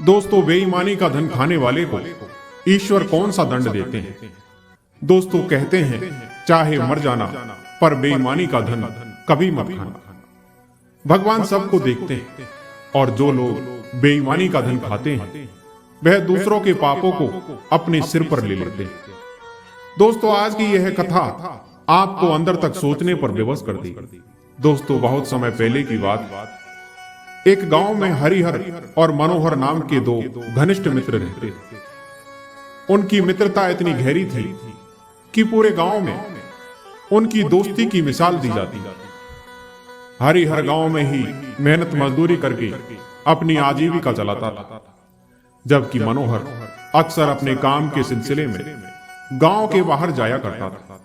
दोस्तों, बेईमानी का धन खाने वाले को ईश्वर कौन सा दंड देते हैं। दोस्तों, कहते हैं चाहे मर जाना पर बेईमानी का धन कभी मत खाना। भगवान सबको देखते हैं और जो लोग बेईमानी का धन खाते हैं वह दूसरों के पापों को अपने सिर पर ले लेते हैं। दोस्तों, आज की यह कथा आपको अंदर तक सोचने पर विवश कर देगी। दोस्तों, बहुत समय पहले की बात, एक गांव में हरिहर और मनोहर नाम के दो घनिष्ठ मित्र रहते थे। उनकी मित्रता इतनी गहरी थी कि पूरे गांव में उनकी दोस्ती की मिसाल दी जाती। हरिहर गांव में ही मेहनत मजदूरी करके अपनी आजीविका चलाता था, जबकि मनोहर अक्सर अपने काम के सिलसिले में गांव के बाहर जाया करता था।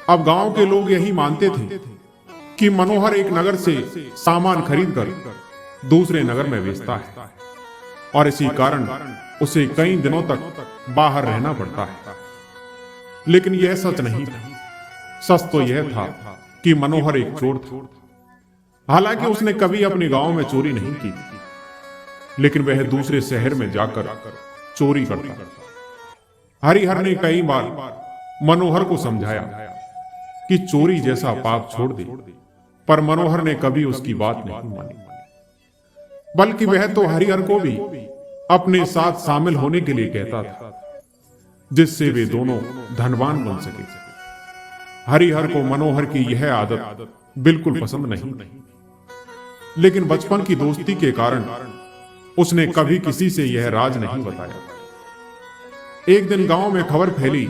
अब गांव के लोग यही मानते थे कि मनोहर एक नगर से सामान खरीदकर दूसरे नगर में बेचता है और इसी कारण उसे कई दिनों तक बाहर रहना पड़ता है। लेकिन यह सच नहीं था। सच तो यह था कि मनोहर एक चोर था। हालांकि उसने कभी अपने गांव में चोरी नहीं की, लेकिन वह दूसरे शहर में जाकर चोरी करता। हरिहर ने कई बार मनोहर को समझाया कि चोरी जैसा पाप छोड़ दे, पर मनोहर ने कभी उसकी बात नहीं मानी, बल्कि वह तो हरिहर को भी अपने साथ शामिल होने के लिए कहता था, जिससे वे दोनों धनवान बन सके। हरिहर को मनोहर की यह आदत बिल्कुल पसंद नहीं, लेकिन बचपन की दोस्ती के कारण उसने कभी किसी से यह राज नहीं बताया। एक दिन गांव में खबर फैली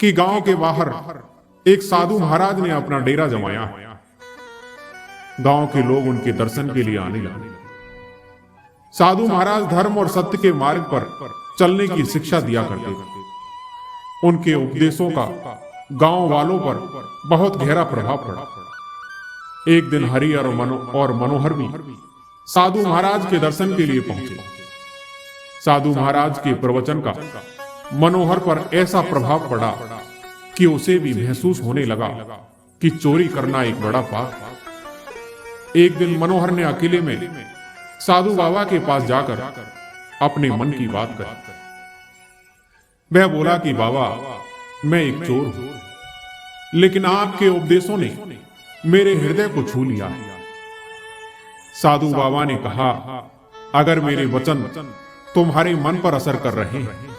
कि गांव के बाहर एक साधु महाराज ने अपना डेरा जमाया है। गांव के लोग उनके दर्शन के लिए आने लगे। साधु महाराज धर्म और सत्य के मार्ग पर चलने की शिक्षा दिया करते थे। उनके उपदेशों का गांव वालों पर बहुत गहरा प्रभाव पड़ा। एक दिन हरिहर और मनोहर भी साधु महाराज के दर्शन के लिए पहुंचे। साधु महाराज के प्रवचन का मनोहर पर ऐसा प्रभाव पड़ा कि उसे भी महसूस होने लगा कि चोरी करना एक बड़ा पाप है। एक दिन मनोहर ने अकेले में साधु बाबा के पास जाकर अपने मन की बात कही। वह बोला कि बाबा, मैं एक चोर हूं, लेकिन आपके उपदेशों ने मेरे हृदय को छू लिया है। साधु बाबा ने कहा, अगर मेरे वचन तुम्हारे मन पर असर कर रहे हैं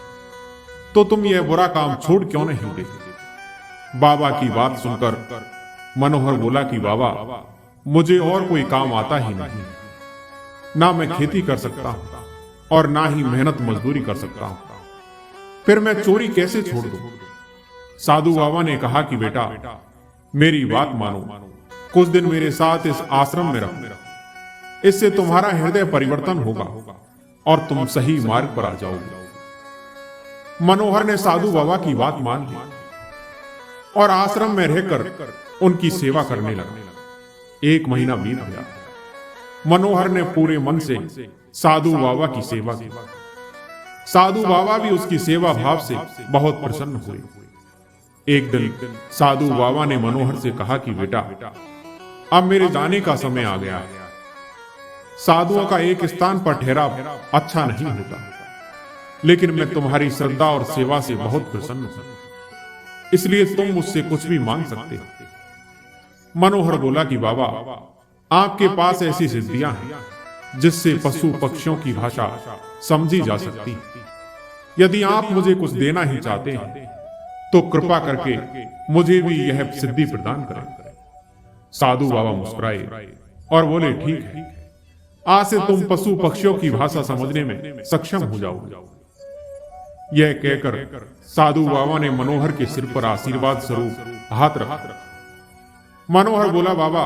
तो तुम यह बुरा काम छोड़ क्यों नहीं देते। बाबा की बात सुनकर मनोहर बोला कि बाबा, मुझे और कोई काम आता ही नहीं। ना मैं खेती कर सकता हूं और ना ही मेहनत मजदूरी कर सकता हूं, फिर मैं चोरी कैसे छोड़ दूं। साधु बाबा ने कहा कि बेटा, मेरी बात मानो, कुछ दिन मेरे साथ इस आश्रम में रहो। इससे तुम्हारा हृदय परिवर्तन होगा और तुम सही मार्ग पर आ जाओगे। मनोहर ने साधु बाबा की बात मान ली और आश्रम में रहकर उनकी सेवा करने लगा। 1 महीना बीत गया। मनोहर ने पूरे मन से साधु बाबा की सेवा की। साधु बाबा भी उसकी सेवा भाव से बहुत प्रसन्न हुए। एक दिन साधु बाबा ने मनोहर से कहा कि बेटा, अब मेरे जाने का समय आ गया है। साधुओं का एक स्थान पर ठहराव अच्छा नहीं होता, लेकिन मैं तुम्हारी श्रद्धा और सेवा से बहुत प्रसन्न हूं, इसलिए तुम मुझसे कुछ भी मांग सकते हो। मनोहर बोला कि बाबा, आपके पास ऐसी सिद्धियां हैं जिससे पशु पक्षियों की भाषा समझी जा सकती है। यदि आप मुझे कुछ देना ही चाहते हैं तो कृपा करके मुझे भी यह सिद्धि प्रदान करें। साधु बाबा मुस्कुराए और बोले, ठीक है, आज से तुम पशु पक्षियों की भाषा समझने में सक्षम हो जाओगे। यह कहकर साधु बाबा ने मनोहर के सिर पर आशीर्वाद स्वरूप हाथ रखा। मनोहर बोला, बाबा,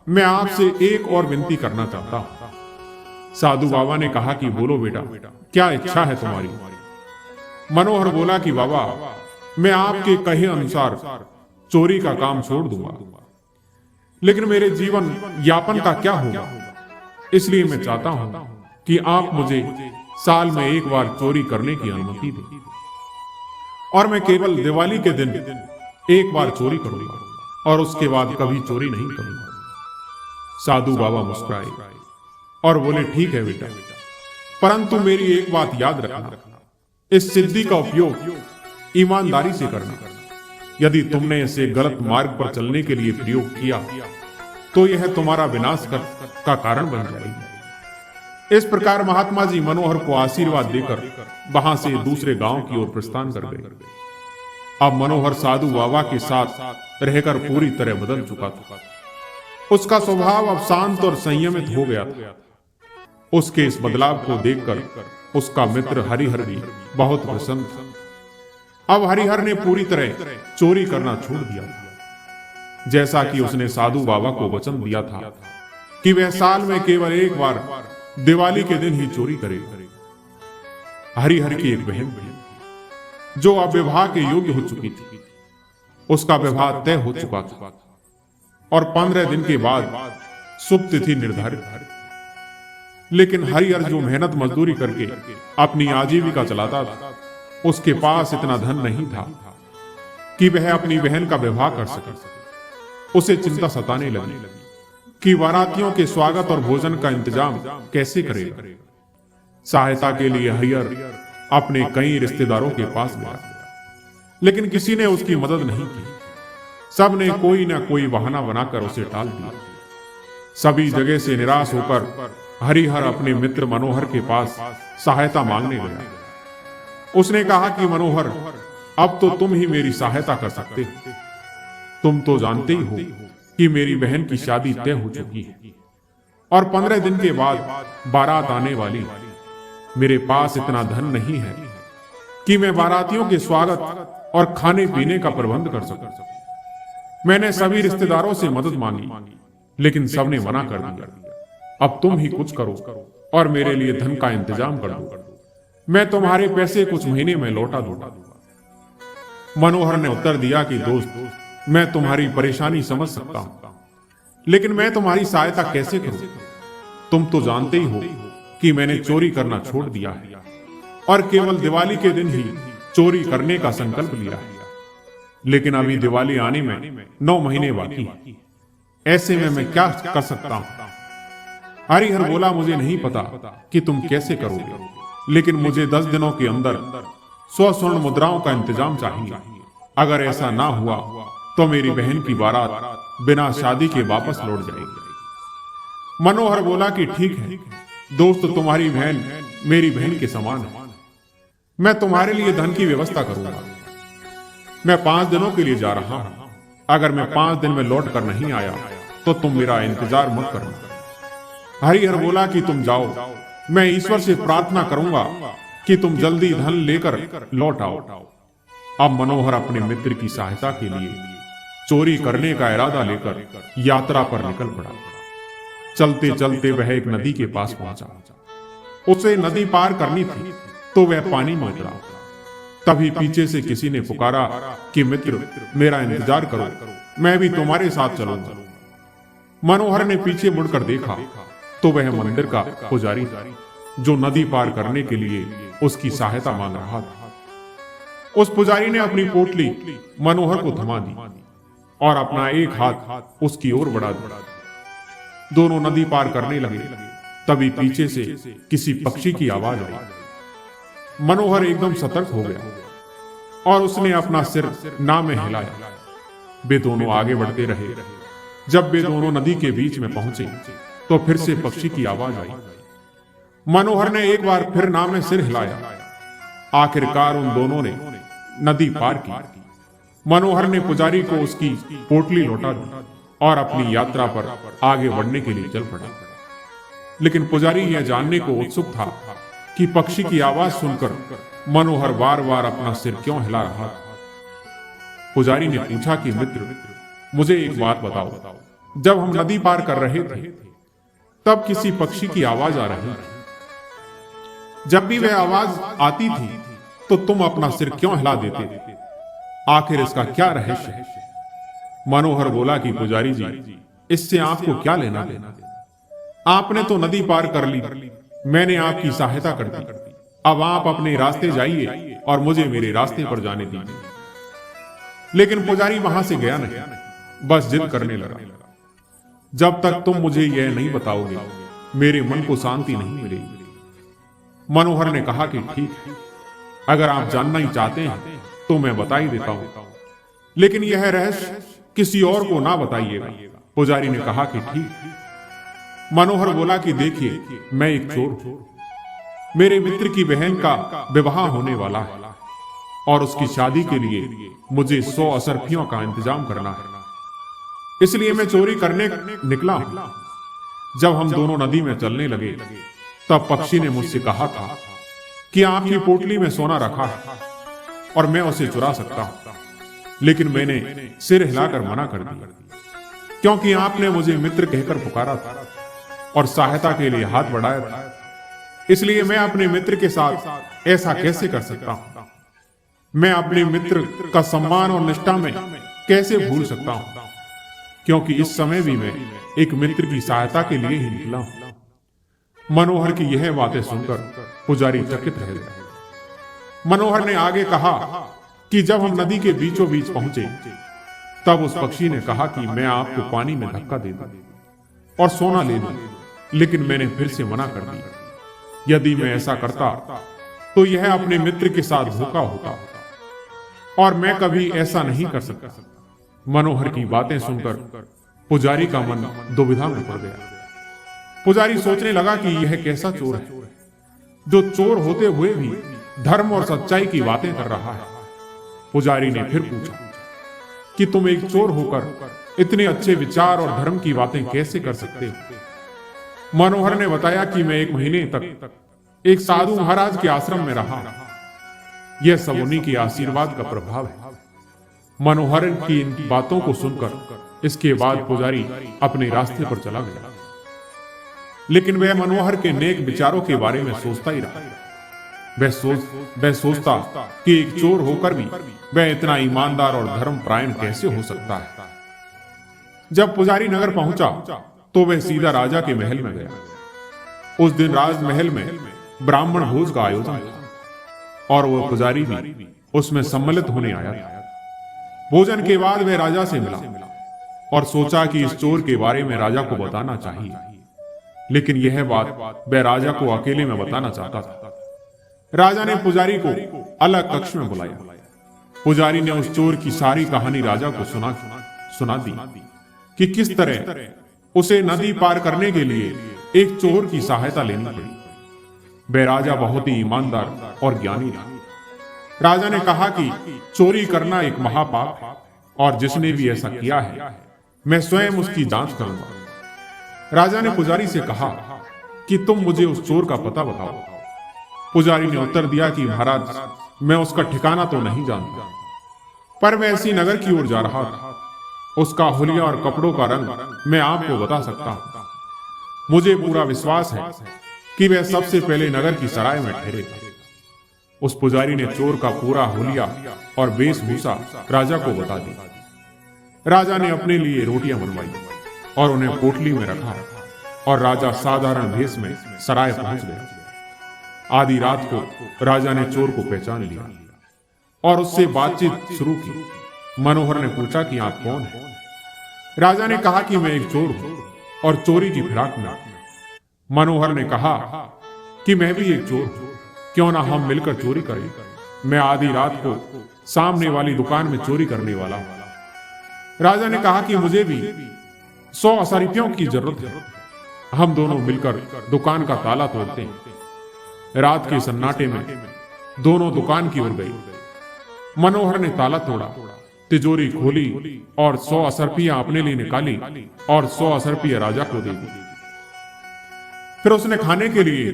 मैं आपसे एक और विनती करना चाहता हूं। साधु बाबा ने कहा कि बोलो बेटा, क्या इच्छा है तुम्हारी। मनोहर बोला कि बाबा, मैं आपके कहे अनुसार चोरी का काम छोड़ दूंगा, लेकिन मेरे जीवन यापन का क्या होगा। इसलिए मैं चाहता हूं कि आप मुझे साल में एक बार चोरी करने की अनुमति दें और मैं केवल दिवाली के दिन एक बार चोरी करूंगा और उसके बाद कभी चोरी नहीं करूंगा। साधु बाबा मुस्कुराए और बोले, ठीक है बेटा, परंतु मेरी एक बात याद रखना, इस सिद्धि का उपयोग ईमानदारी से करना। यदि तुमने इसे गलत मार्ग पर चलने के लिए प्रयोग किया तो यह तुम्हारा विनाश का कारण बन जाएगी। इस प्रकार महात्मा जी मनोहर को आशीर्वाद देकर वहां से दूसरे गांव की ओर प्रस्थान कर गए। अब मनोहर साधु बाबा के साथ रहकर पूरी तरह बदल चुका था। उसका स्वभाव अब शांत और संयमित हो गया था। उसके इस बदलाव को देखकर उसका मित्र हरिहर भी बहुत प्रसन्न था। अब हरिहर ने पूरी तरह चोरी करना छोड़ दिया था। जैसा कि उसने साधु बाबा को वचन दिया था कि वह साल में केवल एक बार दिवाली के दिन ही चोरी करेगा। हरिहर की एक बहन थी जो अब विवाह के योग्य हो चुकी थी। उसका विवाह तय हो चुका था और 15 दिन के बाद शुभ तिथि निर्धारित। लेकिन हरिहर जो मेहनत मजदूरी करके अपनी आजीविका चलाता था, उसके पास इतना धन नहीं था कि वह अपनी बहन का विवाह कर सके। उसे चिंता सताने लगी कि बारातियों के स्वागत और भोजन का इंतजाम कैसे करेगा। सहायता के लिए हरिहर अपने कई रिश्तेदारों के पास गया, लेकिन किसी ने उसकी मदद नहीं की। सब ने कोई ना कोई बहाना बनाकर उसे टाल दिया। सभी जगह से निराश होकर हरिहर अपने मित्र मनोहर के पास सहायता मांगने गया। उसने कहा कि मनोहर, अब तो तुम ही मेरी सहायता कर सकते हो। तुम तो जानते ही हो कि मेरी बहन की शादी तय हो चुकी है और 15 दिन के बाद बारात आने वाली। मेरे पास इतना धन नहीं है कि मैं बारातियों के स्वागत और खाने पीने का प्रबंध कर सकूं। मैंने सभी रिश्तेदारों से मदद मांगी, लेकिन सबने मना कर दिया। अब तुम ही कुछ करो और मेरे लिए धन का इंतजाम कर दो। मैं तुम्हारे पैसे कुछ महीने में लौटा दूंगा। मनोहर ने उत्तर दिया कि दोस्त, मैं तुम्हारी परेशानी समझ सकता हूं, लेकिन मैं तुम्हारी सहायता कैसे करूं? तुम तो जानते ही हो कि मैंने चोरी करना छोड़ दिया है और केवल दिवाली के दिन ही चोरी करने का संकल्प लिया है। लेकिन अभी दिवाली आने में 9 महीने बाकी है। ऐसे में मैं क्या कर सकता हूं? हरिहर बोला, मुझे नहीं पता कि तुम कैसे करोगे, लेकिन मुझे 10 दिनों के अंदर 100 स्वर्ण मुद्राओं का इंतजाम चाहिए। अगर ऐसा ना हुआ तो मेरी बहन की बारात बिना शादी के वापस लौट जाएगी। मनोहर बोला कि ठीक है दोस्त, तुम्हारी बहन मेरी बहन के समान है। मैं तुम्हारे लिए धन की व्यवस्था करूंगा। मैं 5 दिनों के लिए जा रहा हूं। अगर मैं 5 दिन में लौट कर नहीं आया तो तुम मेरा इंतजार मत करना। हरिहर बोला कि तुम जाओ, मैं ईश्वर से प्रार्थना करूंगा कि तुम जल्दी धन लेकर लौट आओ। अब मनोहर अपने मित्र की सहायता के लिए चोरी करने का इरादा लेकर यात्रा पर निकल पड़ा। चलते चलते वह एक नदी के पास पहुंचा। उसे नदी पार करनी थी तो वह पानी में उतरा। तभी पीछे से किसी ने पुकारा कि मित्र, मेरा इंतजार करो, मैं भी तुम्हारे साथ चलूंगा। मनोहर ने पीछे मुड़कर देखा तो वह मंदिर का पुजारी जो नदी पार करने के लिए उसकी सहायता मांग रहा था। उस पुजारी ने अपनी पोटली मनोहर को थमा दी और अपना एक हाथ उसकी ओर बढ़ा दिया। दोनों नदी पार करने लगे। तभी पीछे से किसी पक्षी की आवाज आई। मनोहर एकदम सतर्क हो गया और उसने अपना सिर ना में हिलाया। वे दोनों आगे बढ़ते रहे। जब वे दोनों नदी के बीच में पहुंचे तो फिर से पक्षी की आवाज आई। मनोहर ने एक बार फिर ना में सिर हिलाया। आखिरकार उन दोनों ने नदी पार की। मनोहर ने पुजारी को उसकी पोटली लौटा दी और अपनी यात्रा पर आगे बढ़ने के लिए चल पड़ा। लेकिन पुजारी यह जानने को उत्सुक था कि पक्षी की आवाज सुनकर मनोहर बार बार अपना सिर क्यों हिला रहा था। पुजारी ने पूछा कि मित्र, मुझे एक बात बताओ, जब हम नदी पार कर रहे थे तब किसी पक्षी की आवाज आ रही थी। जब भी वह आवाज आती थी तो तुम अपना सिर क्यों हिला देते थे? आखिर इसका क्या रहस्य है? मनोहर बोला कि पुजारी जी, इससे आपको क्या लेना देना? आपने तो नदी पार कर ली, मैंने आपकी सहायता कर दी। अब आप अपने रास्ते जाइए और मुझे मेरे रास्ते पर जाने दीजिए। लेकिन पुजारी वहां से गया नहीं, बस जिद करने लगा। जब तक तुम मुझे यह नहीं बताओगे मेरे मन को शांति नहीं मिलेगी। मनोहर ने कहा कि ठीक है, अगर आप जानना ही चाहते हैं तो मैं बता ही देता हूं, लेकिन यह रहस्य किसी और को ना बताइएगा। पुजारी ने कहा कि ठीक। मनोहर बोला कि देखिए, मैं एक चोर हूं, मेरे मित्र की बहन का विवाह होने वाला है और उसकी शादी के लिए मुझे 100 असरफियों का इंतजाम करना है, इसलिए मैं चोरी करने निकला हूं। जब हम दोनों नदी में चलने लगे तब पक्षी ने मुझसे कहा था कि आपकी पोटली में सोना रखा है और मैं उसे चुरा सकता हूं, लेकिन मैंने सिर हिलाकर मना कर दिया, क्योंकि आपने मुझे मित्र कहकर पुकारा था और सहायता के लिए हाथ बढ़ाया था। इसलिए मैं अपने मित्र के साथ ऐसा कैसे कर सकता हूं? मैं अपने मित्र का सम्मान और निष्ठा में कैसे भूल सकता हूं? क्योंकि इस समय भी मैं एक मित्र की सहायता के लिए ही निकला हूं। मनोहर की यह बातें सुनकर पुजारी चकित रह गया। मनोहर ने आगे कहा कि जब हम नदी के बीचों बीच पहुंचे तब उस पक्षी ने कहा कि मैं आपको पानी में धक्का दे दूं और सोना ले लूं, लेकिन मैंने फिर से मना कर दिया। यदि मैं ऐसा करता तो यह अपने मित्र के साथ धोखा होता और मैं कभी ऐसा नहीं कर सकता। मनोहर की बातें सुनकर पुजारी का मन दुविधा में पड़ गया। पुजारी सोचने लगा कि यह कैसा चोर है जो चोर होते हुए भी धर्म और सच्चाई की बातें कर रहा है। पुजारी ने फिर पूछा कि तुम एक चोर होकर इतने अच्छे विचार और धर्म की बातें कैसे कर सकते हो? मनोहर ने बताया कि मैं 1 महीने तक एक साधु महाराज के आश्रम में रहा। यह सब उन्हीं के आशीर्वाद का प्रभाव है। मनोहर की इन बातों को सुनकर इसके बाद पुजारी अपने रास्ते पर चला गया, लेकिन वह मनोहर के नेक विचारों के बारे में सोचता ही रहा। वह सोचता कि एक चोर होकर भी वह इतना ईमानदार और धर्मपरायण कैसे हो सकता है। जब पुजारी नगर पहुंचा तो वह सीधा राजा के महल में गया। उस दिन राजमहल में ब्राह्मण भोज का आयोजन था और वह पुजारी भी उसमें सम्मिलित होने आया था। भोजन के बाद वह राजा से मिला और सोचा कि इस चोर के बारे में राजा को बताना चाहिए, लेकिन यह बात वह राजा को अकेले में बताना चाहता था। राजा ने पुजारी को अलग कक्ष में बुलाया। पुजारी ने उस चोर की सारी कहानी राजा को सुना दी कि किस तरह उसे नदी पार करने के लिए एक चोर की सहायता लेनी पड़ी। वह राजा बहुत ही ईमानदार और ज्ञानी था। राजा ने कहा कि चोरी करना एक महापाप है और जिसने भी ऐसा किया है मैं स्वयं उसकी जांच करूंगा। राजा ने पुजारी से कहा कि तुम मुझे उस चोर का पता बताओ। पुजारी ने उत्तर दिया कि महाराज, मैं उसका ठिकाना तो नहीं जानता, पर मैं ऐसी नगर की ओर जा रहा था। उसका हुलिया और कपड़ों का रंग मैं आपको बता सकता हूं। मुझे पूरा विश्वास है कि वह सबसे पहले नगर की सराय में ठहरेगा। उस पुजारी ने चोर का पूरा हुलिया और वेशभूषा राजा को बता दी। राजा ने अपने लिए रोटियां बनवाई और उन्हें पोटली में रखा और राजा साधारण भेष में सराय पहुंच गया। आधी रात को राजा ने चोर को पहचान लिया और उससे बातचीत शुरू की। मनोहर ने पूछा कि आप कौन हैं? राजा ने कहा कि मैं एक चोर हूं और चोरी की फिराक में। मनोहर ने कहा कि मैं भी एक चोर हूं, क्यों ना हम मिलकर चोरी करें। मैं आधी रात को सामने वाली दुकान में चोरी करने वाला हूं। राजा ने कहा कि मुझे भी 100 असरफियों की जरूरत है। हम दोनों मिलकर दुकान का ताला तोड़ते हैं। रात के सन्नाटे में दोनों दुकान की ओर गए। मनोहर ने ताला तोड़ा, तिजोरी खोली और 100 असरफियां अपने लिए निकाली और 100 असरफियां राजा को दे दी। फिर उसने खाने के लिए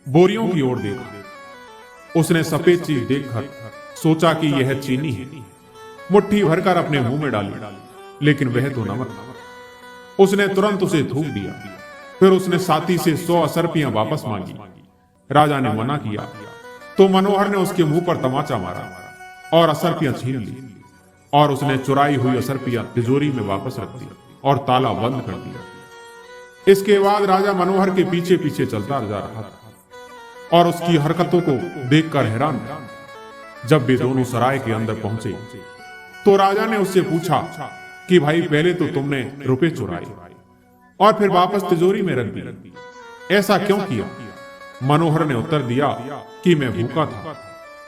बोरियों की ओर देखा। उसने सफेद चीज देखकर सोचा कि यह चीनी है। मुट्ठी भरकर अपने मुंह में डाली, लेकिन वह तो नमक था। उसने तुरंत उसे थूक दिया। फिर उसने साथी से 100 असरफियां वापस मांगी। राजा ने मना किया तो मनोहर ने उसके मुंह पर तमाचा मारा और असरफियां छीन ली और उसने चुराई हुई असरफियां तिजोरी में वापस रख दी और ताला बंद कर दिया। इसके बाद राजा मनोहर के पीछे पीछे चलता जा रहा था और उसकी हरकतों को देखकर हैरान था। जब वे दोनों सराय के अंदर पहुंचे तो राजा ने उससे पूछा कि भाई, पहले तो तुमने रुपए चुराए और फिर वापस तिजोरी में रख दी, ऐसा क्यों किया? मनोहर ने उत्तर दिया कि मैं भूखा था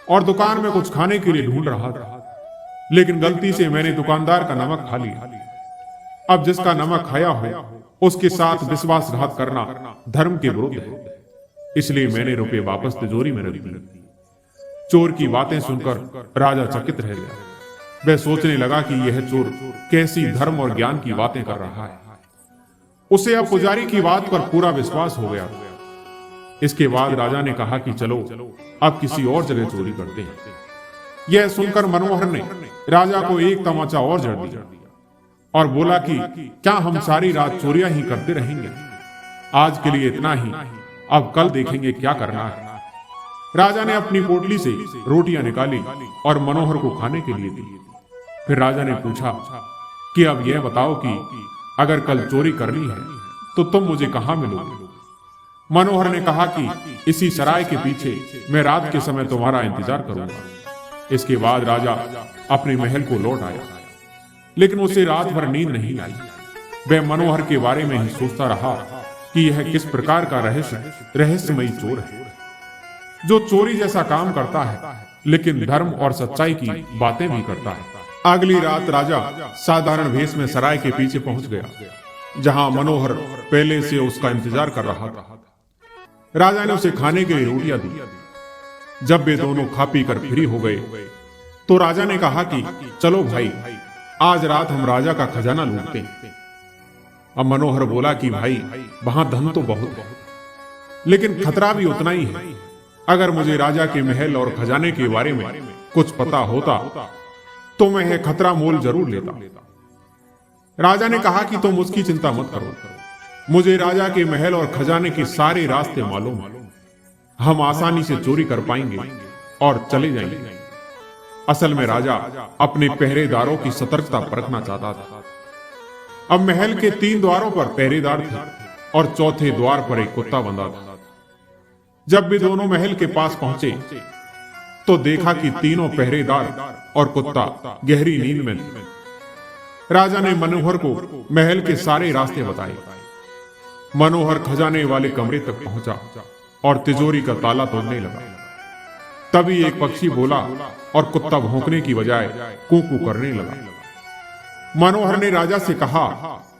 और दुकान में कुछ खाने के लिए ढूंढ रहा था, लेकिन गलती से मैंने दुकानदार का नमक खा लिया। अब जिसका नमक खाया हो उसके साथ विश्वासघात करना धर्म के विरुद्ध है, इसलिए मैंने रुपए वापस तिजोरी में रख दिए। चोर की बातें सुनकर राजा चकित रह गया। वह सोचने लगा कि यह चोर कैसी धर्म और ज्ञान की बातें कर रहा है। उसे अब पुजारी की बात पर पूरा विश्वास हो गया। इसके बाद राजा ने कहा कि चलो अब किसी और जगह चोरी करते हैं। यह सुनकर मनोहर ने राजा को एक तमाचा और जड़ दिया और बोला कि क्या हम सारी रात चोरियां ही करते रहेंगे? आज के लिए इतना ही, अब कल देखेंगे क्या करना है। राजा ने अपनी पोटली से रोटियां निकाली और मनोहर को खाने के लिए दी। फिर राजा ने पूछा कि अब यह बताओ कि अगर कल चोरी करनी है तो तुम मुझे कहां मिलोगे? मनोहर ने कहा कि इसी सराय के पीछे मैं रात के समय तुम्हारा इंतजार करूंगा। इसके बाद राजा अपने महल को लौट आया, लेकिन उसे रात भर नींद नहीं आई। वह मनोहर के बारे में ही सोचता रहा कि यह किस प्रकार का रहस्यमयी चोर है जो चोरी जैसा काम करता है लेकिन धर्म और सच्चाई की बातें भी करता है। अगली रात राजा साधारण वेश में सराय के पीछे पहुंच गया, जहां मनोहर पहले से उसका इंतजार कर रहा था। राजा ने उसे खाने के लिए रोटियां दी। जब वे दोनों खा पी कर फ्री हो गए तो राजा ने कहा कि चलो भाई, आज रात हम राजा का खजाना लूटते हैं। अब मनोहर बोला कि भाई, वहां धन तो बहुत है, लेकिन खतरा भी उतना ही है। अगर मुझे राजा के महल और खजाने के बारे में कुछ पता होता तो मैं यह खतरा मोल जरूर लेता। राजा ने कहा कि तुम उसकी चिंता मत करो, मुझे राजा के महल और खजाने के सारे रास्ते मालूम हैं। हम आसानी से चोरी कर पाएंगे और चले जाएंगे। असल में राजा अपने पहरेदारों की सतर्कता परखना चाहता था। अब महल के 3 द्वारों पर पहरेदार थे और चौथे द्वार पर एक कुत्ता बंधा था। जब भी दोनों महल के पास पहुंचे तो देखा कि तीनों पहरेदार और कुत्ता गहरी नींद में थे। राजा ने मनोहर को महल के सारे रास्ते बताए। मनोहर खजाने वाले कमरे तक पहुंचा और तिजोरी का ताला तोड़ने लगा। तभी एक पक्षी बोला और कुत्ता भौंकने की बजाय कूकू करने लगा। मनोहर ने राजा से कहा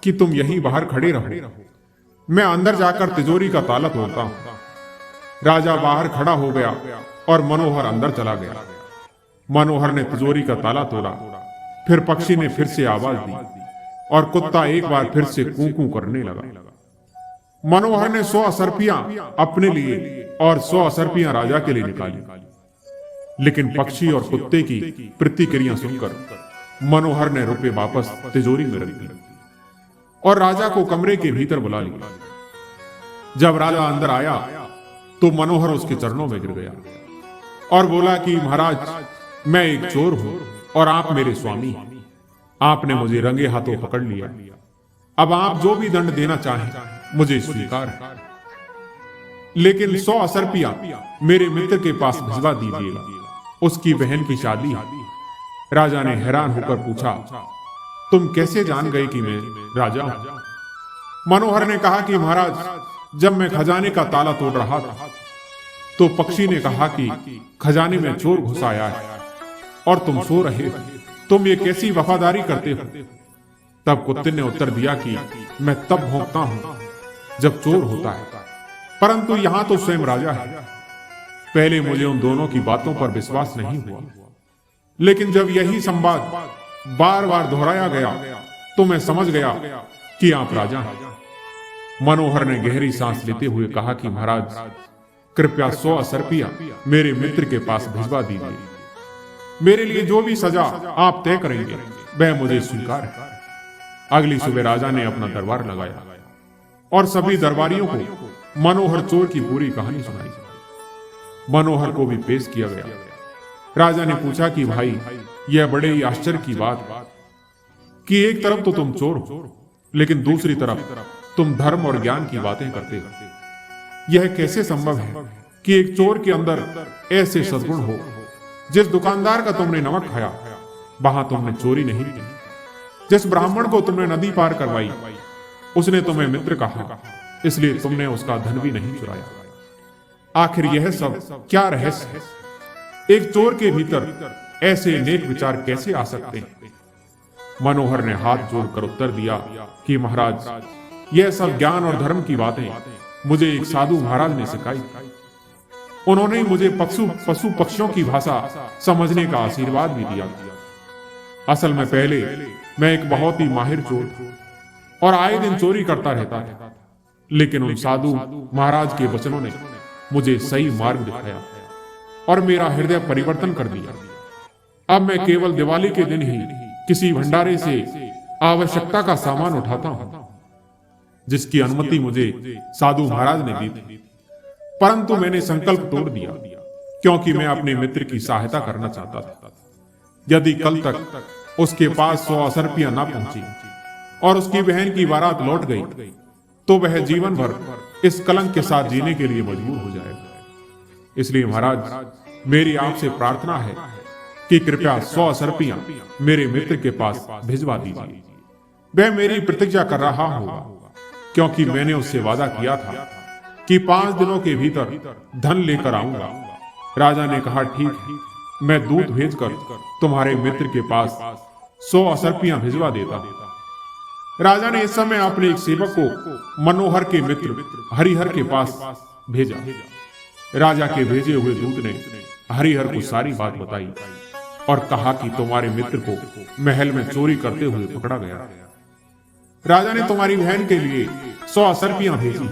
कि तुम यहीं बाहर खड़े रहो, मैं अंदर जाकर तिजोरी का ताला तोड़ता हूं। राजा बाहर खड़ा हो गया और मनोहर अंदर चला गया। मनोहर ने तिजोरी का ताला तोड़ा। फिर पक्षी ने फिर से आवाज दी और कुत्ता एक बार फिर से कूकू करने लगा। मनोहर ने 100 असरपियां अपने लिए और 100 असरपियां राजा के लिए निकाली, लेकिन पक्षी और कुत्ते की प्रतिक्रिया सुनकर मनोहर ने रुपए वापस तिजोरी में रख दी और राजा को कमरे के भीतर बुला लिया। जब राजा अंदर आया तो मनोहर उसके चरणों में गिर गया और बोला कि महाराज, मैं एक चोर हूं और आप मेरे स्वामी हैं। आपने मुझे रंगे हाथों पकड़ लिया। अब आप जो भी दंड देना चाहें मुझे स्वीकार है, लेकिन 100 असरपियां मेरे मित्र के पास भिजवा दीजिएगा, उसकी बहन की शादी है। राजा ने हैरान होकर पूछा, तुम कैसे जान गए कि मैं राजा हूं? मनोहर ने कहा कि महाराज, जब मैं खजाने का ताला तोड़ रहा था तो पक्षी ने कहा कि खजाने में चोर घुस आया है और तुम सो रहे हो, तुम ये कैसी वफादारी करते हो? तब कुत्ते ने उत्तर दिया कि मैं तब भौंकता हूं जब चोर होता है, परंतु यहां तो स्वयं राजा है। पहले मुझे उन दोनों की बातों पर विश्वास नहीं हुआ, लेकिन जब यही संवाद बार बार दोहराया गया तो मैं समझ गया कि आप राजा हैं। मनोहर ने गहरी सांस लेते हुए कहा कि महाराज, कृपया 100 असरपियां मेरे मित्र के पास भिजवा दीजिए। मेरे लिए जो भी सजा आप तय करेंगे वह मुझे स्वीकार है। अगली सुबह राजा ने अपना दरबार लगाया और सभी दरबारियों को मनोहर चोर की पूरी कहानी सुनाई। मनोहर को भी पेश किया गया। राजा ने पूछा कि भाई, यह बड़े ही आश्चर्य की बात कि एक तरफ तो तुम चोर हो, लेकिन दूसरी तरफ तुम धर्म और ज्ञान की बातें करते हो। यह कैसे संभव है कि एक चोर के अंदर ऐसे सद्गुण हो? जिस दुकानदार का तुमने नमक खाया वहां तुमने चोरी नहीं की। जिस ब्राह्मण को तुमने नदी पार करवाई उसने तुम्हें मित्र कहा, इसलिए तुमने उसका धन भी नहीं चुराया। आखिर यह सब क्या रहस्य है? एक चोर के भीतर ऐसे नेक विचार कैसे आ सकते हैं? मनोहर ने हाथ जोड़कर उत्तर दिया कि महाराज, यह सब ज्ञान और धर्म की बातें मुझे एक साधु महाराज ने सिखाई। उन्होंने मुझे पशु पक्षियों की भाषा समझने का आशीर्वाद भी दिया। असल में पहले मैं एक बहुत ही माहिर चोर था और आए दिन चोरी करता रहता था, लेकिन उन साधु महाराज के वचनों ने मुझे सही मार्ग दिखाया और मेरा हृदय परिवर्तन कर दिया। अब मैं केवल दिवाली के दिन ही किसी भंडारे से आवश्यकता का सामान उठाता हूं, जिसकी अनुमति मुझे साधु महाराज ने दी थी। परंतु मैंने संकल्प तोड़ दिया, क्योंकि मैं अपने मित्र की सहायता करना चाहता था। यदि कल तक उसके पास 100 असरपियां ना पहुंची और उसकी बहन की बारात लौट गई, तो वह जीवन भर इस कलंक के साथ जीने के लिए मजबूर हो जाएगा। इसलिए महाराज, मेरी आपसे प्रार्थना है कि कृपया 100 असरपियां मेरे मित्र के पास भिजवा दीजिए। वह मेरी प्रतीक्षा कर रहा होगा, क्योंकि मैंने उससे वादा किया था कि 5 दिनों के भीतर धन लेकर आऊंगा। राजा ने कहा, ठीक है, मैं दूत भेजकर तुम्हारे मित्र के पास 100 असरपियां भिजवा देता। राजा ने इस समय अपने एक सेवक को मनोहर के मित्र हरिहर के पास भेजा। राजा के भेजे हुए दूत ने हरिहर को सारी बात बताई और कहा कि तुम्हारे मित्र को महल में चोरी करते हुए पकड़ा गया। राजा ने तुम्हारी बहन के लिए 100 असरपियां भेजी।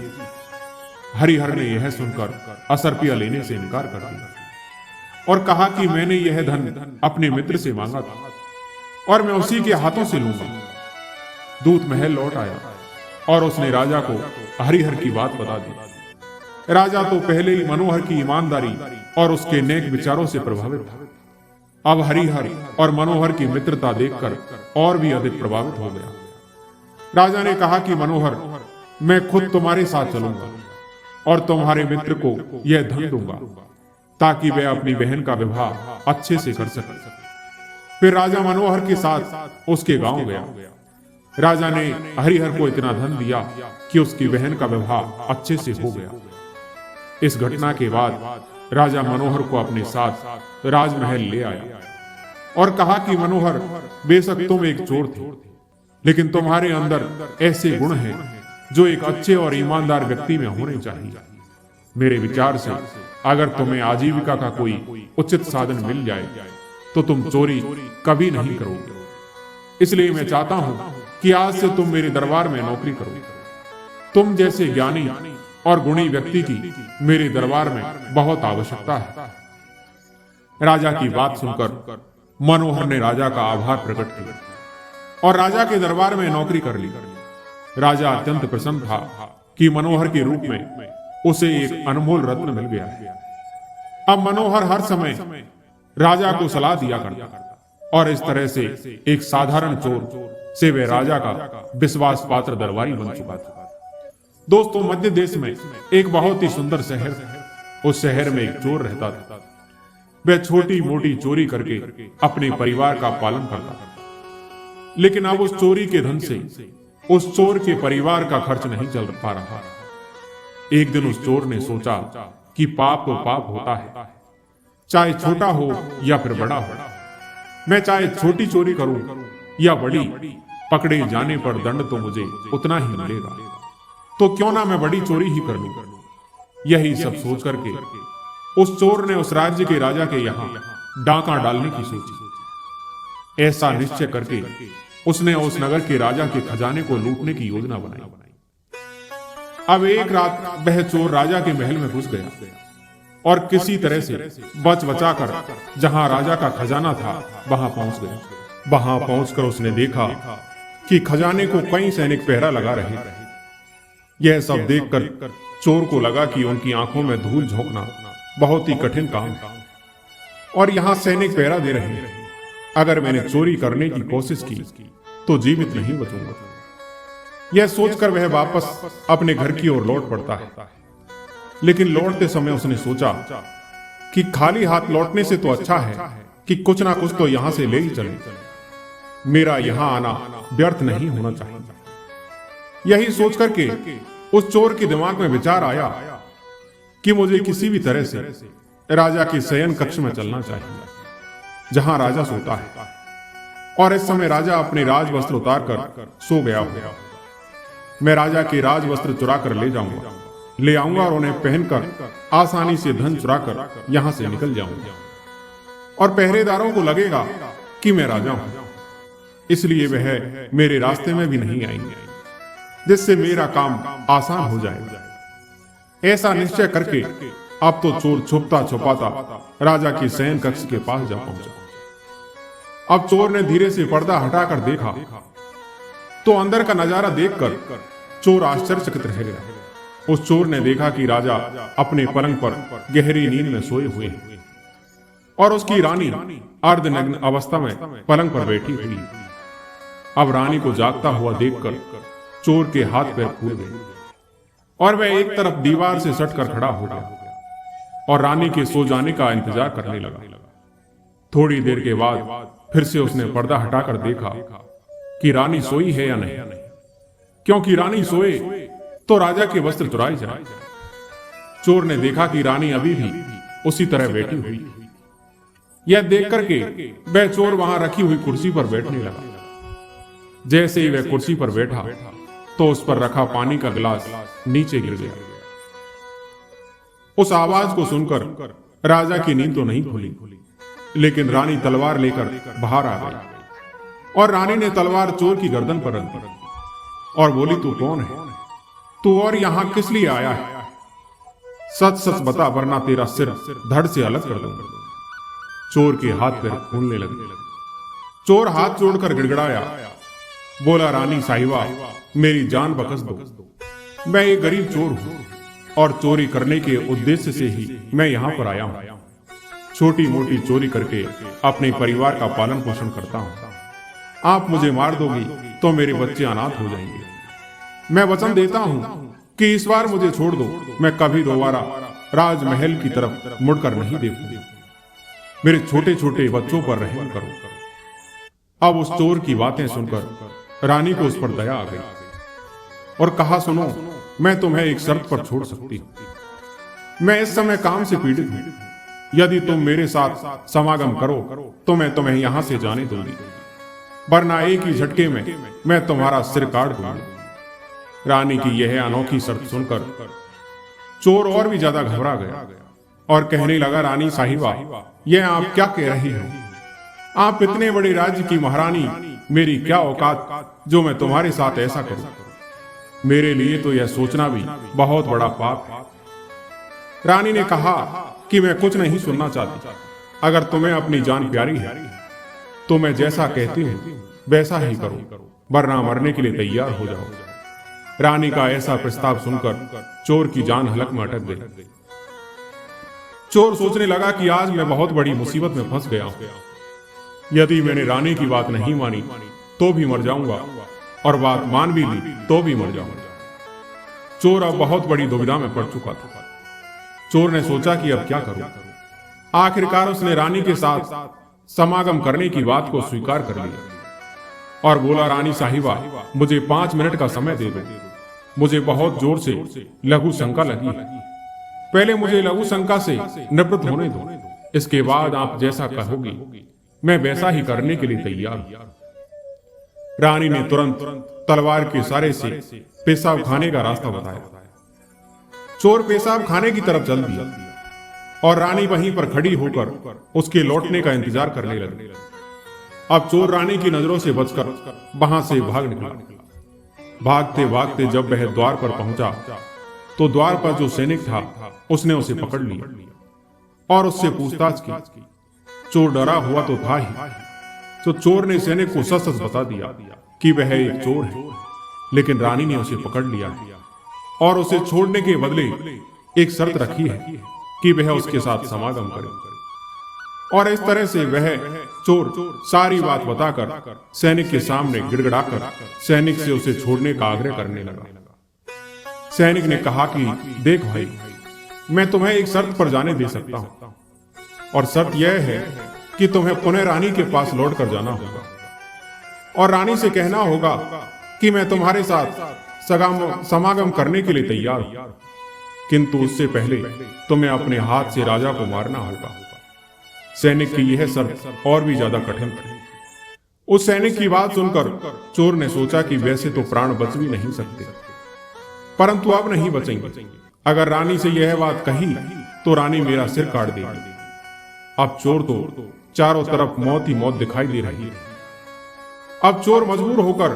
हरिहर ने यह सुनकर असरपियां लेने से इनकार कर दिया और कहा कि मैंने यह धन अपने मित्र से मांगा था और मैं उसी के हाथों से लूंगा। दूत महल लौट आया और उसने राजा को हरिहर की बात बता दी। राजा तो पहले ही मनोहर की ईमानदारी और उसके नेक विचारों से प्रभावित था। अब हरिहर और मनोहर की मित्रता देखकर और भी अधिक प्रभावित हो गया। राजा ने कहा कि मनोहर, मैं खुद तुम्हारे साथ चलूंगा और तुम्हारे मित्र को यह धन दूंगा, ताकि वह अपनी बहन का विवाह अच्छे से कर सके। फिर राजा मनोहर के साथ उसके गांव गया। राजा ने हरिहर को इतना धन दिया कि उसकी बहन का विवाह अच्छे से हो गया। इस घटना के बाद राजा मनोहर को अपने साथ राजमहल ले आया और कहा कि मनोहर, बेशक तुम एक चोर थे, लेकिन तुम्हारे अंदर ऐसे गुण हैं जो एक अच्छे और ईमानदार व्यक्ति में होने चाहिए। मेरे विचार से अगर तुम्हें आजीविका का कोई उचित साधन मिल जाए तो तुम चोरी कभी नहीं करोगे। इसलिए मैं चाहता हूं कि आज से तुम मेरे दरबार में नौकरी करो। तुम जैसे ज्ञानी और गुणी व्यक्ति की मेरे दरबार में बहुत आवश्यकता है। राजा की बात सुनकर मनोहर ने राजा का आभार प्रकट किया और राजा के दरबार में नौकरी कर ली। राजा अत्यंत प्रसन्न था कि मनोहर के रूप में उसे एक अनमोल रत्न मिल गया है। अब मनोहर हर समय राजा को सलाह दिया करता और इस तरह से एक साधारण चोर से वह राजा का विश्वास पात्र दरबारी बन चुका था। दोस्तों, मध्य देश में एक बहुत ही सुंदर शहर था। उस शहर में एक चोर रहता था। वह छोटी मोटी चोरी करके अपने परिवार का पालन करता था, लेकिन अब उस चोरी के धन से उस चोर के परिवार का खर्च नहीं चल पा रहा। एक दिन उस चोर ने सोचा कि पाप तो पाप होता है, चाहे छोटा हो या फिर बड़ा हो। मैं चाहे छोटी चोरी करूं या बड़ी, पकड़े जाने पर दंड तो मुझे उतना ही मिलेगा, तो क्यों ना मैं बड़ी चोरी ही कर लूं। यही सब सोच करके उस चोर ने उस राज्य के राजा के यहां डाका डालने की सोची। ऐसा निश्चय करके उसने उस नगर के राजा के खजाने को लूटने की योजना बनाई। अब एक रात वह चोर राजा के महल में घुस गया और किसी तरह से बच बचाकर जहां राजा का खजाना था वहां पहुंच गया। वहां पहुंचकर उसने देखा कि खजाने को कई सैनिक पहरा लगा रहे थे। यह सब देखकर चोर को लगा कि उनकी आंखों में धूल झोंकना बहुत ही कठिन काम है और यहां सैनिक पहरा दे रहे हैं। अगर मैंने चोरी करने की कोशिश की तो जीवित नहीं बचूंगा। यह सोचकर वह वापस अपने घर की ओर लौट पड़ता है, लेकिन लौटते समय उसने सोचा कि खाली हाथ लौटने से तो अच्छा है कि कुछ ना कुछ तो यहां से ले ही चले। मेरा यहां आना व्यर्थ नहीं होना चाहिए। यही सोच करके उस चोर के दिमाग में विचार आया कि मुझे किसी भी तरह से राजा के शयन कक्ष में चलना चाहिए, जहां राजा सोता है, और इस समय राजा अपने राज वस्त्र उतार कर सो गया हो। मैं राजा के राज वस्त्र चुरा कर ले आऊंगा और उन्हें पहनकर आसानी से धन चुरा कर यहां से निकल जाऊंगा। और पहरेदारों को लगेगा कि मैं राजा हूं, इसलिए वह मेरे रास्ते में भी नहीं आएंगे, जिससे मेरा काम आसान हो जाएगा। ऐसा निश्चय करके अब तो चोर छुपता छुपाता राजा के शयन कक्ष के पास जा पहुंचा। अब चोर ने धीरे से पर्दा हटाकर देखा तो अंदर का नजारा देखकर चोर आश्चर्यचकित रह गया। उस चोर ने देखा कि राजा अपने पलंग पर गहरी नींद में सोए हुए हैं और उसकी रानी अर्धनग्न अवस्था में पलंग पर बैठी हुई। अब रानी को जागता हुआ देखकर चोर के हाथ पैर फूल गए और वह एक तरफ दीवार से सटकर खड़ा हो गया और रानी के सो जाने का इंतजार करने लगा। थोड़ी देर के बाद फिर से उसने पर्दा हटाकर देखा कि रानी सोई है या नहीं, क्योंकि रानी सोए तो राजा के वस्त्र चुराए जाए। चोर ने देखा कि रानी अभी भी उसी तरह बैठी हुई। यह देख करके वह चोर वहां रखी हुई कुर्सी पर बैठने लगा। जैसे ही वह कुर्सी पर बैठा तो उस पर रखा पानी का गिलास नीचे गिर गया। उस आवाज को सुनकर राजा की नींद तो नहीं खुली, लेकिन रानी तलवार लेकर बाहर आ गई और रानी ने तलवार चोर की गर्दन पर रख दी और बोली, तू कौन है? तू और यहां किस लिए आया है? सच सच बता, वरना तेरा सिर धड़ से अलग कर दूंगा। चोर के हाथ पैर फूलने लगे। चोर हाथ जोड़कर गिड़गिड़ाया, बोला, रानी साहिबा, मेरी जान बख्श दो। मैं एक गरीब चोर हूं और चोरी करने के उद्देश्य से ही मैं यहां पर आया हूं। छोटी मोटी चोरी करके अपने परिवार का पालन पोषण करता हूं। आप मुझे मार दोगी तो मेरे बच्चे अनाथ हो जाएंगे। मैं वचन देता हूं कि इस बार मुझे छोड़ दो, मैं कभी दोबारा राजमहल की तरफ मुड़कर नहीं देखूंगी। मेरे छोटे छोटे बच्चों पर रहम करो। अब उस चोर की बातें सुनकर रानी को उस पर दया आ गई और कहा, सुनो, मैं तुम्हें एक शर्त पर छोड़ सकती हूं। मैं इस समय काम से पीड़ित हूं। यदि तुम मेरे साथ समागम करो तो मैं तुम्हें यहां से जाने दूंगी, वरना एक ही झटके में मैं तुम्हारा सिर काट दूंगी। रानी की यह अनोखी शर्त सुनकर चोर और भी ज्यादा घबरा गया और कहने लगा, रानी साहिबा, यह आप क्या कह रही हो? आप इतने बड़े राज्य की महारानी, मेरी क्या औकात जो मैं तुम्हारे साथ ऐसा करूं? मेरे लिए तो यह सोचना भी बहुत बड़ा पाप है। रानी ने कहा कि मैं कुछ नहीं सुनना चाहती। अगर तुम्हें अपनी जान प्यारी है तो मैं जैसा कहती हूं वैसा ही करो, वरना मरने के लिए तैयार हो जाओ। रानी का ऐसा प्रस्ताव सुनकर चोर की जान हलक में अटक गई। चोर सोचने लगा कि आज मैं बहुत बड़ी मुसीबत में फंस गया हूं। यदि मैंने रानी की बात नहीं मानी तो भी मर जाऊंगा, और बात मान भी ली तो भी मर जाऊंगा। चोर अब बहुत बड़ी दुविधा में पड़ चुका था। चोर ने सोचा कि अब क्या करूं। आखिरकार उसने रानी के साथ समागम करने की बात को स्वीकार कर लिया और बोला, रानी साहिबा, मुझे 5 मिनट का समय दे दो। मुझे बहुत जोर से लघु शंका लगी है। पहले मुझे लघु शंका से निवृत्त होने दो, इसके बाद आप जैसा कहोगी मैं वैसा ही करने के लिए तैयार हूं। रानी ने तुरंत तलवार के इशारे से पेशाब खाने का रास्ता बताया। चोर पेशाब खाने की तरफ चल दिया और रानी वहीं पर खड़ी होकर उसके लौटने का इंतजार करने लगी। अब चोर रानी की नजरों से बचकर वहां से भाग निकला। भागते भागते जब वह द्वार पर पहुंचा तो द्वार पर जो सैनिक था उसने उसे पकड़ लिया और उससे पूछताछ की। चोर डरा हुआ तो था ही, तो चोर ने सैनिक को सच सच बता दिया कि वह एक चोर है, लेकिन रानी ने उसे पकड़ लिया और उसे छोड़ने के बदले एक शर्त रखी है कि वह उसके साथ समागम करे। और इस तरह से वह चोर सारी बात बताकर सैनिक के सामने गिड़गिड़ाकर सैनिक से उसे छोड़ने का आग्रह करने लगा। सैनिक ने कहा कि देख भाई, मैं तुम्हें एक शर्त पर जाने दे सकता हूं, और शर्त यह है कि तुम्हें पुनः रानी के पास लौट कर जाना होगा और रानी से कहना होगा कि मैं तुम्हारे साथ समागम करने के लिए तैयार हूं। किंतु उससे पहले तुम्हें अपने हाथ से राजा को मारना होगा। सैनिक की यह शर्त और भी ज्यादा कठिन थी। उस सैनिक की बात सुनकर चोर ने सोचा कि वैसे तो प्राण बच भी नहीं सकते, परंतु अब नहीं बचेंगे। अगर रानी से यह बात कही तो रानी मेरा सिर काट देगी। अब चोर तो चारों तरफ मौत ही मौत दिखाई दे रही है। अब चोर मजबूर होकर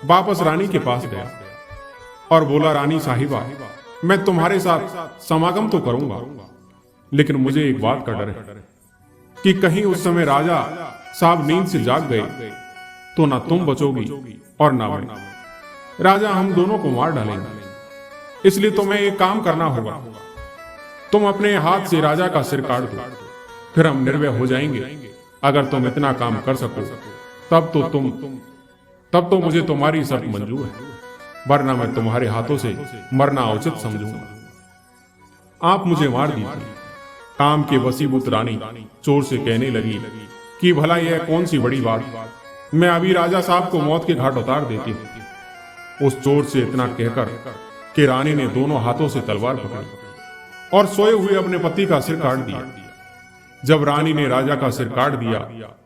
वापस रानी के पास गया और बोला, रानी साहिबा, मैं तुम्हारे साथ समागम तो करूंगा, लेकिन मुझे एक बात का डर है कि कहीं उस समय राजा साहब नींद से जाग गए तो ना तुम बचोगी और ना मैं। राजा हम दोनों को मार डालेंगे, इसलिए तुम्हें एक काम करना होगा। तुम अपने हाथ से राजा का सिर काट दो, फिर हम निर्भय हो जाएंगे। अगर तुम इतना काम कर सको तब तो मुझे तुम्हारी शर्त मंजूर है, वरना मैं तुम्हारे हाथों से मरना उचित समझूंगा। आप मुझे मार दीजिए। काम के वसीभूत रानी चोर से कहने लगी कि भला यह कौन सी बड़ी बात, मैं अभी राजा साहब को मौत के घाट उतार देती हूं। उस चोर से इतना कहकर कि रानी ने दोनों हाथों से तलवार पकड़ी और सोए हुए अपने पति का सिर काट दिया। जब रानी ने राजा का सिर काट दिया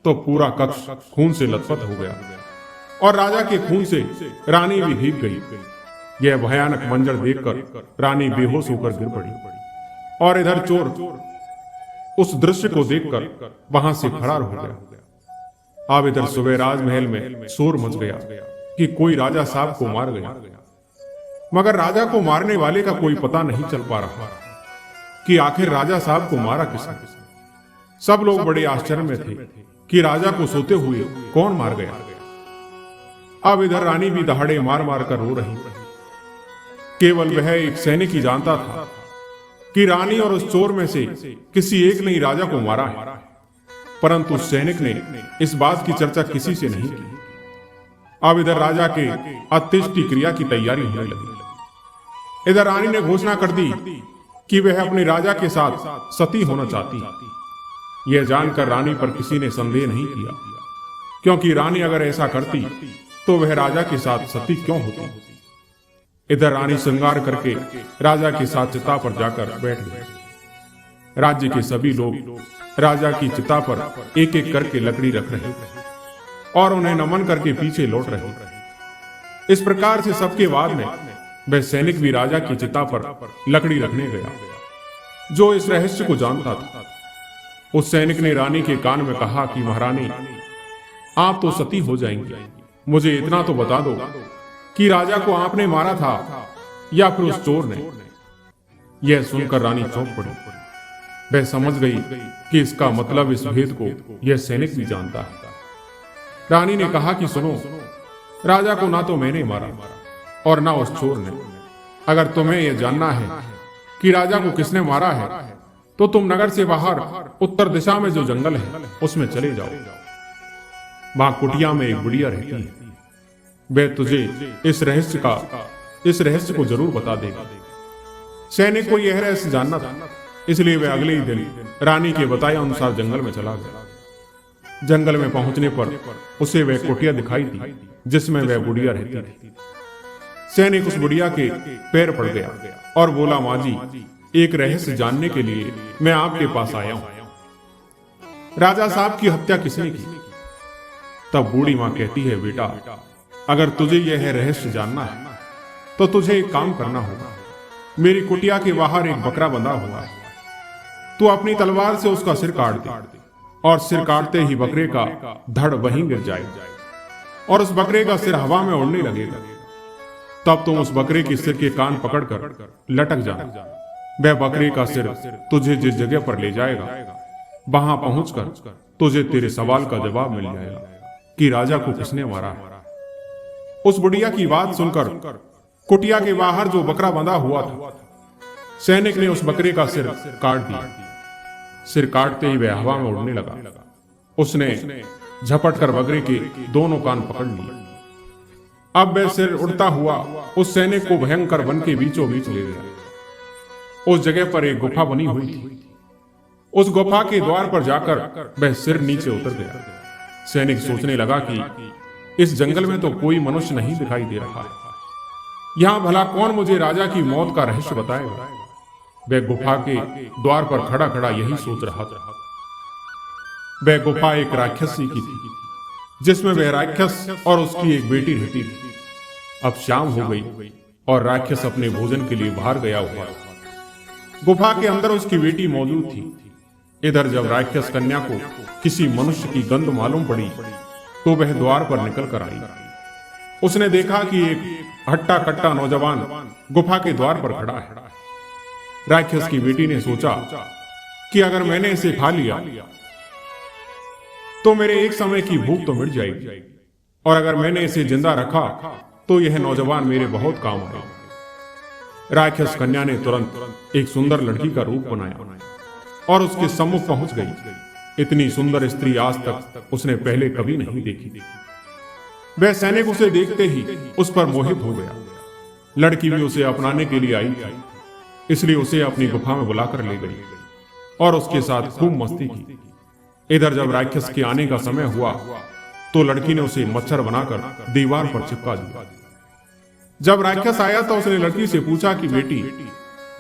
तो पूरा कक्ष खून से लथपथ हो गया और राजा के खून से रानी भी भीग गई। यह भयानक मंजर देखकर रानी बेहोश होकर गिर पड़ी और इधर चोर उस दृश्य को देखकर वहां से फरार हो गया। अब इधर सुबह राजमहल में शोर मच गया कि कोई राजा साहब को मार गया, मगर राजा को मारने वाले का कोई पता नहीं चल पा रहा कि आखिर राजा साहब को मारा किसने। सब लोग बड़े आश्चर्य में थे कि राजा को सोते हुए कौन मार गया। अब इधर रानी भी दहाड़े मार मार कर रो रही। केवल वह एक सैनिक ही जानता था कि रानी और उस चोर में से किसी एक ने ही राजा को मारा है, परंतु उस सैनिक ने इस बात की चर्चा किसी से नहीं की। अब इधर राजा के अंत्येष्टि क्रिया की तैयारी होने लगी। इधर रानी ने घोषणा कर दी कि वह अपने राजा के साथ सती होना चाहती। यह जानकर रानी पर किसी ने संदेह नहीं किया, क्योंकि रानी अगर ऐसा करती तो वह राजा के साथ सती क्यों होती। इधर रानी श्रृंगार करके राजा के साथ चिता पर जाकर बैठ गई। राज्य के सभी लोग राजा की चिता पर एक एक करके लकड़ी रख रहे और उन्हें नमन करके पीछे लौट रहे। इस प्रकार से सबके बाद में वह सैनिक भी राजा की चिता पर लकड़ी रखने गया, जो इस रहस्य को जानता था। उस सैनिक ने रानी के कान में कहा कि महारानी, आप तो सती हो जाएंगी, मुझे इतना तो बता दो कि राजा को आपने मारा था या फिर उस चोर ने। यह सुनकर रानी चौंक पड़ी। वह समझ गई कि इसका मतलब इस भेद को यह सैनिक भी जानता है। रानी ने कहा कि सुनो, राजा को ना तो मैंने मारा और ना उस चोर ने। अगर तुम्हें यह जानना है कि राजा को किसने मारा है तो तुम नगर से बाहर उत्तर दिशा में जो जंगल है उसमें चले जाओ। वहां कुटिया में एक बुढ़िया रहती है, वह तुझे इस रहस्य को जरूर बता देगा। सैनिक को यह रहस्य जानना था, इसलिए वह अगले ही दिन रानी के बताए अनुसार जंगल में चला गया। जंगल में पहुंचने पर उसे वह कुटिया दिखाई दी जिसमें वह बुढ़िया रहती थी। सैनिक उस बुढ़िया के पैर पड़ गया और बोला, माँ जी, एक रहस्य जानने के लिए मैं आपके पास आया हूं। राजा साहब की हत्या किसने की? तब बूढ़ी मां कहती है, बेटा, अगर तुझे यह रहस्य जानना है तो तुझे एक काम करना होगा। मेरी कुटिया के बाहर एक बकरा बंधा हुआ है, तू अपनी तलवार से उसका सिर काट दे और सिर काटते ही बकरे का धड़ वहीं गिर जाएगा और उस बकरे का सिर हवा में उड़ने लगेगा। तब तुम उस बकरे के सिर के कान पकड़कर लटक जाना। वह बकरे का सिर तुझे जिस जगह पर ले जाएगा, वहां पहुंचकर तुझे तेरे सवाल का जवाब मिल जाएगा कि राजा को किसने मारा है। उस बुढ़िया की बात सुनकर कुटिया के बाहर जो बकरा बंधा हुआ था, सैनिक ने उस बकरे का सिर काट दिया। सिर काटते ही वह हवा में उड़ने लगा। उसने झपट कर बकरे के दोनों कान पकड़ लिए। अब वह सिर उड़ता हुआ उस सैनिक को भयंकर वन के बीचों बीच ले गया। उस जगह पर एक गुफा बनी हुई थी। उस गुफा के द्वार पर जाकर वह सिर नीचे उतर गया। सैनिक सोचने लगा कि इस जंगल में तो कोई मनुष्य नहीं दिखाई दे रहा है, यहां भला कौन मुझे राजा की मौत का रहस्य बताएगा। वह गुफा के द्वार पर खड़ा खड़ा यही सोच रहा था। वह गुफा एक राक्षसी की थी, जिसमें वह राक्षस और उसकी एक बेटी रहती थी। अब शाम हो गई और राक्षस अपने भोजन के लिए बाहर गया हुआ। गुफा के अंदर उसकी बेटी मौजूद थी। इधर जब राक्षस कन्या को किसी मनुष्य की गंध मालूम पड़ी तो वह द्वार पर निकल कर आई। उसने देखा कि एक हट्टा कट्टा नौजवान गुफा के द्वार पर खड़ा है। राक्षस की बेटी ने सोचा कि अगर मैंने इसे खा लिया तो मेरे एक समय की भूख तो मिट जाएगी, और अगर मैंने इसे जिंदा रखा तो यह नौजवान मेरे बहुत काम आएगा। राक्षस कन्या ने तुरंत एक सुंदर लड़की का रूप बनाया और उसके सम्मुख पहुंच गई। इतनी सुंदर स्त्री आज तक उसने पहले कभी नहीं देखी। वह सैनिक उसे देखते ही उस पर मोहित हो गया। लड़की भी उसे अपनाने के लिए आई थी, इसलिए उसे अपनी गुफा में बुलाकर ले गई और उसके साथ खूब मस्ती की। इधर जब राक्षस के आने का समय हुआ तो लड़की ने उसे मच्छर बनाकर दीवार पर चिपका दिया। जब राक्षस आया तो उसने लड़की से पूछा कि बेटी,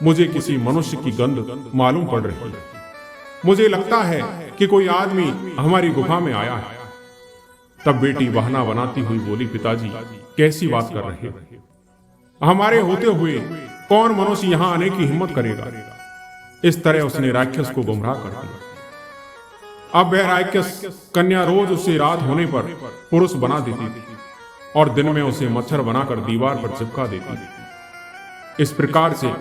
मुझे किसी मनुष्य की गंध मालूम पड़ रही है। मुझे लगता है कि कोई आदमी हमारी गुफा में आया है। तब बेटी बहाना बनाती हुई बोली, पिताजी कैसी बात कर रहे हो? हमारे होते हुए कौन मनुष्य यहां आने की हिम्मत करेगा? इस तरह उसने राक्षस को गुमराह कर दिया। अब वह राक्षस कन्या रोज उसे रात होने पर पुरुष बना देती थी और दिन में उसे मच्छर बनाकर दीवार पर चिपका देती थी। इस प्रकार से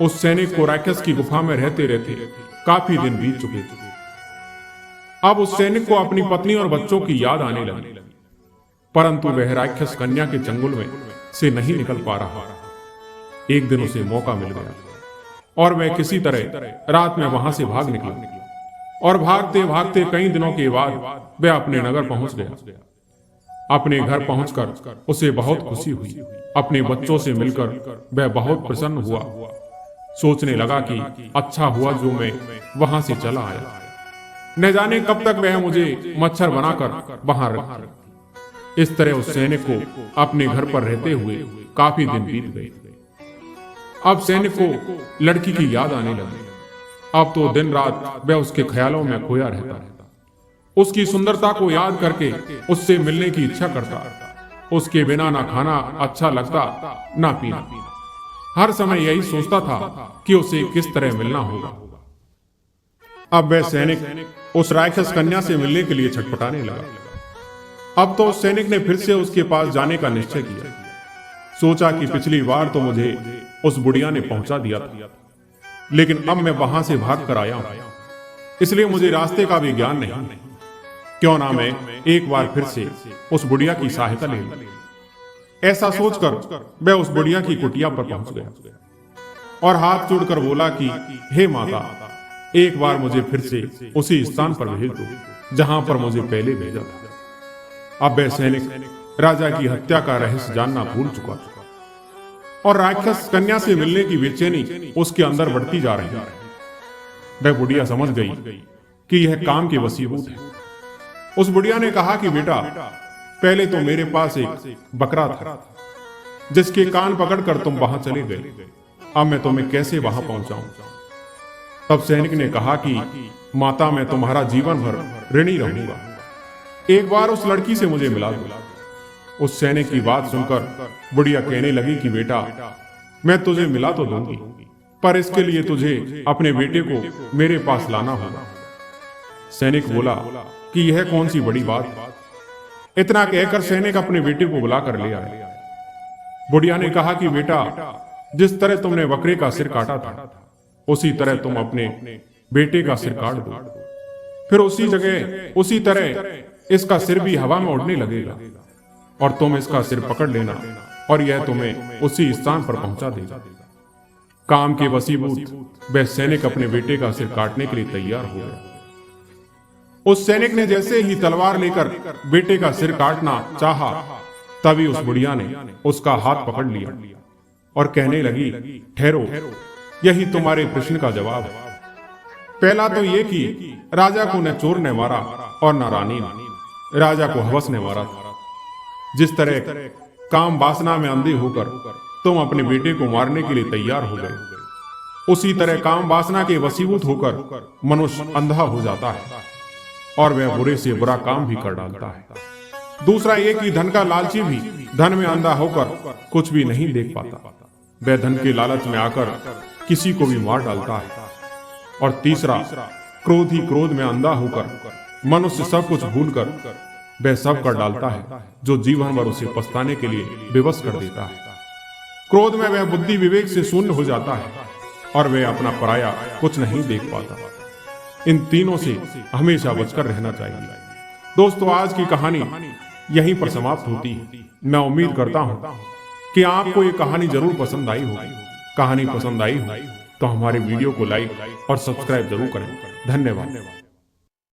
उस सैनिक को राक्षस की गुफा में रहते रहते काफी दिन बीत चुके थे। अब उस सैनिक को अपनी पत्नी और बच्चों की याद आने लगी, परंतु वह राक्षस कन्या के चंगुल में से नहीं निकल पा रहा। एक दिन उसे मौका मिल गया और वह किसी तरह रात में वहां से भाग निकला, और भागते भागते कई दिनों के बाद वह अपने नगर पहुंच गया। अपने घर पहुंचकर उसे बहुत खुशी हुई। अपने बच्चों से मिलकर वह बहुत प्रसन्न हुआ। सोचने लगा कि अच्छा हुआ जो मैं वहां से चला आया, न जाने कब तक वह मुझे मच्छर बनाकर वहां रख। इस तरह उस सैनिक को अपने घर पर रहते हुए काफी दिन बीत गए। अब सैनिक को लड़की की याद आने लगी। अब तो दिन रात वह उसके ख्यालों में खोया रहता। उसकी सुंदरता को याद करके उससे मिलने की इच्छा करता। उसके बिना ना खाना अच्छा लगता, ना पीना। हर समय यही सोचता था कि उसे किस तरह मिलना होगा। अब वह सैनिक उस राक्षस कन्या से मिलने के लिए छटपटाने लगा। अब तो उस सैनिक ने फिर से उसके पास जाने का निश्चय किया। सोचा कि पिछली बार तो मुझे उस बुढ़िया ने पहुंचा दिया था, लेकिन अब मैं वहां से भाग कर आया हूं, इसलिए मुझे रास्ते का भी ज्ञान नहीं। क्यों ना मैं एक बार फिर से उस बुढ़िया की सहायता ले लूं। ऐसा सोचकर वह उस बुढ़िया की कुटिया पर पहुंच गया और हाथ जोड़कर बोला कि हे माता, एक बार मुझे फिर से उसी स्थान पर भेज दो जहां पर मुझे पहले भेजा था। अब वह सैनिक राजा की हत्या का रहस्य जानना भूल चुका था और राक्षस कन्या से मिलने की बेचैनी उसके अंदर बढ़ती जा रही है। वह बुढ़िया समझ गई कि यह काम के वसीभूत है। उस बुढ़िया ने कहा कि बेटा, पहले तो मेरे पास एक बकरा था जिसके कान पकड़कर तुम वहां चले गए। अब मैं तुम्हें कैसे वहां पहुंचाऊं? तब सैनिक ने कहा कि माता, मैं तुम्हारा जीवन भर ऋणी रहूंगा। एक बार उस लड़की से मुझे मिला दो। उस सैनिक की बात सुनकर बुढ़िया कहने लगी कि बेटा, मैं तुझे मिला तो दूंगी, पर इसके लिए तुझे अपने बेटे को मेरे पास लाना होगा। सैनिक बोला कि यह कौन सी बड़ी बात है। इतना कहकर सैनिक अपने बेटे को बुलाकर ले आया। बुढ़िया ने कहा कि बेटा, जिस तरह तुमने बकरे का सिर काटा था, उसी तरह तुम अपने बेटे का सिर काट दो। फिर उसी जगह उसी तरह इसका सिर भी हवा में उड़ने लगेगा और तुम इसका सिर पकड़ लेना और यह तुम्हें उसी स्थान पर पहुंचा देगा। काम के वसीभूत वह सैनिक अपने बेटे का सिर काटने के लिए तैयार हो गया। उस सैनिक ने जैसे ही तलवार लेकर बेटे का सिर काटना चाहा, तभी उस बुढ़िया ने उसका हाथ पकड़ लिया और कहने लगी, ठहरो, यही तुम्हारे प्रश्न का जवाब है। पहला तो ये कि राजा को न चोर ने मारा और न रानी ने, राजा को हवस ने मारा था। जिस तरह काम वासना में अंधे होकर तुम अपने बेटे को मारने के लिए तैयार हो गए, उसी तरह काम वासना के वशीभूत होकर मनुष्य अंधा हो जाता है और वह बुरे से बुरा काम भी कर डालता है। दूसरा ये कि धन का लालची भी धन में अंधा होकर कुछ भी नहीं देख पाता, वह धन के लालच में आकर किसी को भी मार डालता है। और तीसरा, क्रोध ही क्रोध में अंधा होकर मनुष्य सब कुछ भूलकर वह सब कर डालता है जो जीवन भर उसे पछताने के लिए विवश कर देता है। क्रोध में वह बुद्धि विवेक से शून्य हो जाता है और वह अपना पराया कुछ नहीं देख पाता। इन तीनों से हमेशा बचकर रहना चाहिए। दोस्तों, आज की कहानी यहीं पर समाप्त होती है। मैं उम्मीद करता हूं कि आपको ये कहानी जरूर पसंद आई होगी। कहानी पसंद आई हो तो हमारे वीडियो को लाइक और सब्सक्राइब जरूर करें। धन्यवाद।